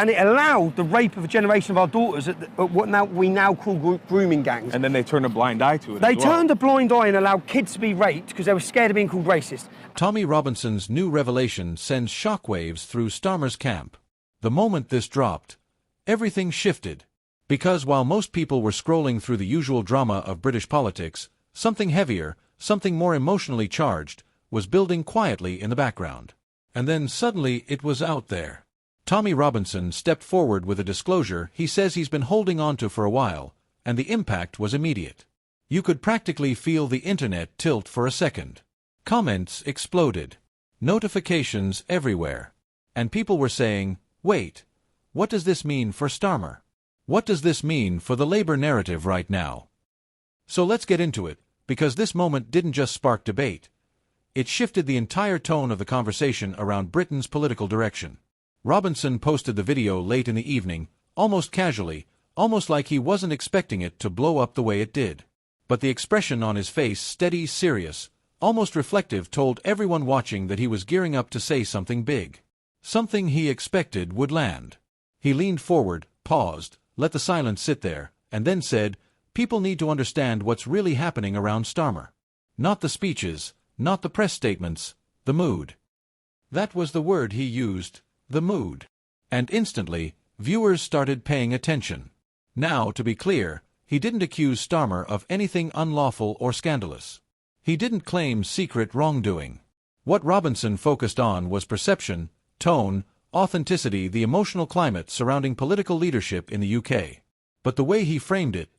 And it allowed the rape of a generation of our daughters at what we now call grooming gangs. And then they turned a blind eye to it. They turned a blind eye and allowed kids to be raped because they were scared of being called racist. Tommy Robinson's new revelation sends shockwaves through Starmer's camp. The moment this dropped, everything shifted. Because while most people were scrolling through the usual drama of British politics, something heavier, something more emotionally charged, was building quietly in the background. And then suddenly it was out there. Tommy Robinson stepped forward with a disclosure he says he's been holding on to for a while, and the impact was immediate. You could practically feel the internet tilt for a second. Comments exploded. Notifications everywhere. And people were saying, wait, what does this mean for Starmer? What does this mean for the Labour narrative right now? So let's get into it, because this moment didn't just spark debate. It shifted the entire tone of the conversation around Britain's political direction. Robinson posted the video late in the evening, almost casually, almost like he wasn't expecting it to blow up the way it did. But the expression on his face, steady, serious, almost reflective, told everyone watching that he was gearing up to say something big. Something he expected would land. He leaned forward, paused, let the silence sit there, and then said, "People need to understand what's really happening around Starmer. Not the speeches, not the press statements, the mood." That was the word he used, the mood. And instantly, viewers started paying attention. Now, to be clear, he didn't accuse Starmer of anything unlawful or scandalous. He didn't claim secret wrongdoing. What Robinson focused on was perception, tone, authenticity, the emotional climate surrounding political leadership in the UK. But the way he framed it,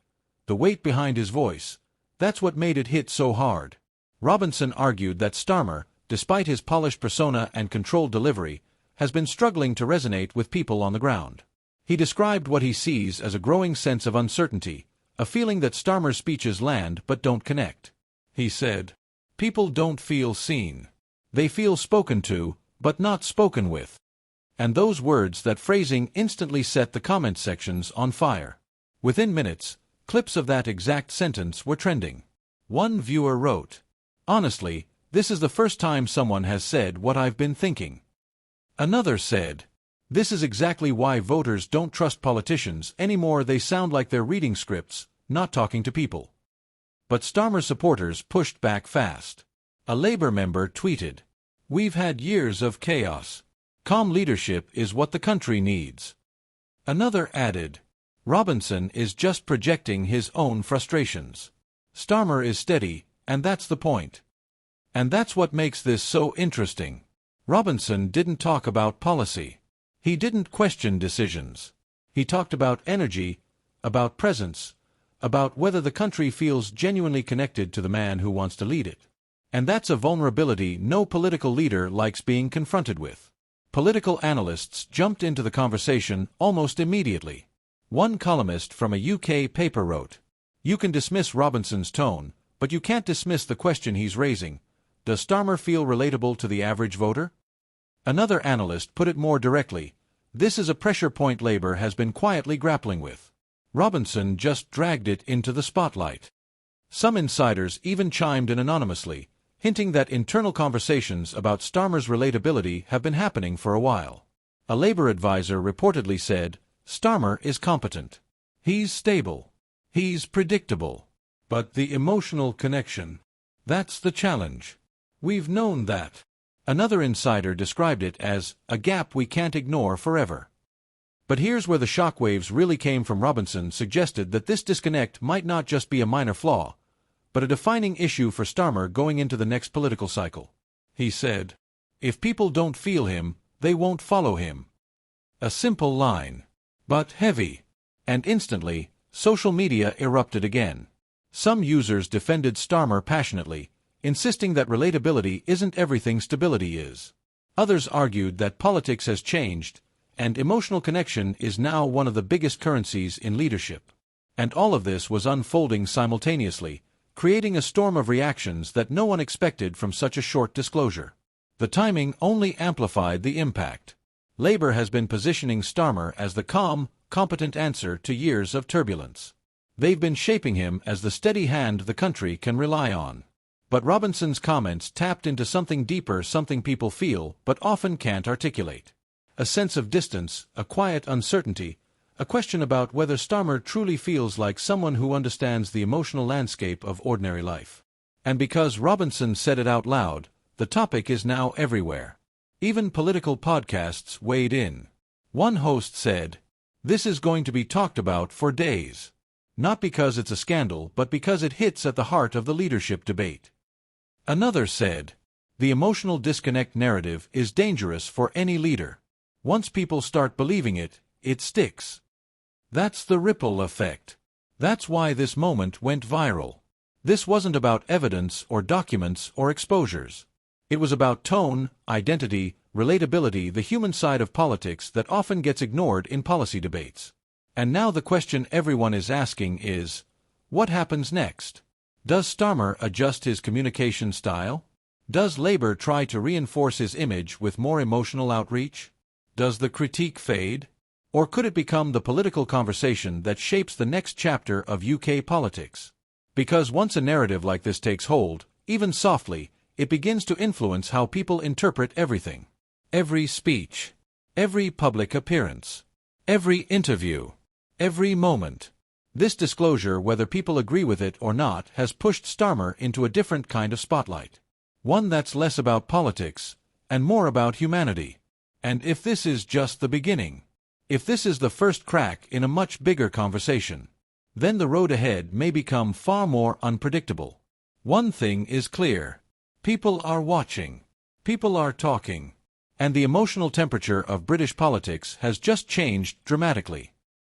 the weight behind his voice, that's what made it hit so hard. Robinson argued that Starmer, despite his polished persona and controlled delivery, has been struggling to resonate with people on the ground. He described what he sees as a growing sense of uncertainty, a feeling that Starmer's speeches land but don't connect. He said, "People don't feel seen. They feel spoken to, but not spoken with." And those words, that phrasing, instantly set the comment sections on fire. Within minutes, clips of that exact sentence were trending. One viewer wrote, "Honestly, this is the first time someone has said what I've been thinking." Another said, "This is exactly why voters don't trust politicians anymore. They sound like they're reading scripts, not talking to people." But Starmer supporters pushed back fast. A Labour member tweeted, "We've had years of chaos. Calm leadership is what the country needs." Another added, "Robinson is just projecting his own frustrations. Starmer is steady, and that's the point." And that's what makes this so interesting. Robinson didn't talk about policy. He didn't question decisions. He talked about energy, about presence, about whether the country feels genuinely connected to the man who wants to lead it. And that's a vulnerability no political leader likes being confronted with. Political analysts jumped into the conversation almost immediately. One columnist from a UK paper wrote, "You can dismiss Robinson's tone, but you can't dismiss the question he's raising. Does Starmer feel relatable to the average voter?" Another analyst put it more directly, "This is a pressure point Labour has been quietly grappling with. Robinson just dragged it into the spotlight." Some insiders even chimed in anonymously, hinting that internal conversations about Starmer's relatability have been happening for a while. A Labour advisor reportedly said, "Starmer is competent. He's stable. He's predictable. But the emotional connection, that's the challenge. We've known that." Another insider described it as a gap we can't ignore forever. But here's where the shockwaves really came from. Robinson suggested that this disconnect might not just be a minor flaw, but a defining issue for Starmer going into the next political cycle. He said, "If people don't feel him, they won't follow him." A simple line, but heavy. And instantly, social media erupted again. Some users defended Starmer passionately, insisting that relatability isn't everything stability is. Others argued that politics has changed, and emotional connection is now one of the biggest currencies in leadership. And all of this was unfolding simultaneously, creating a storm of reactions that no one expected from such a short disclosure. The timing only amplified the impact. Labour has been positioning Starmer as the calm, competent answer to years of turbulence. They've been shaping him as the steady hand the country can rely on. But Robinson's comments tapped into something deeper, something people feel but often can't articulate. A sense of distance, a quiet uncertainty, a question about whether Starmer truly feels like someone who understands the emotional landscape of ordinary life. And because Robinson said it out loud, the topic is now everywhere. Even political podcasts weighed in. One host said, "This is going to be talked about for days. Not because it's a scandal, but because it hits at the heart of the leadership debate." Another said, "The emotional disconnect narrative is dangerous for any leader. Once people start believing it, it sticks." That's the ripple effect. That's why this moment went viral. This wasn't about evidence or documents or exposures. It was about tone, identity, relatability, the human side of politics that often gets ignored in policy debates. And now the question everyone is asking is, what happens next? Does Starmer adjust his communication style? Does Labour try to reinforce his image with more emotional outreach? Does the critique fade? Or could it become the political conversation that shapes the next chapter of UK politics? Because once a narrative like this takes hold, even softly, it begins to influence how people interpret everything. Every speech, every public appearance, every interview, every moment. This disclosure, whether people agree with it or not, has pushed Starmer into a different kind of spotlight. One that's less about politics and more about humanity. And if this is just the beginning, if this is the first crack in a much bigger conversation, then the road ahead may become far more unpredictable. One thing is clear. People are watching. People are talking. And the emotional temperature of British politics has just changed dramatically.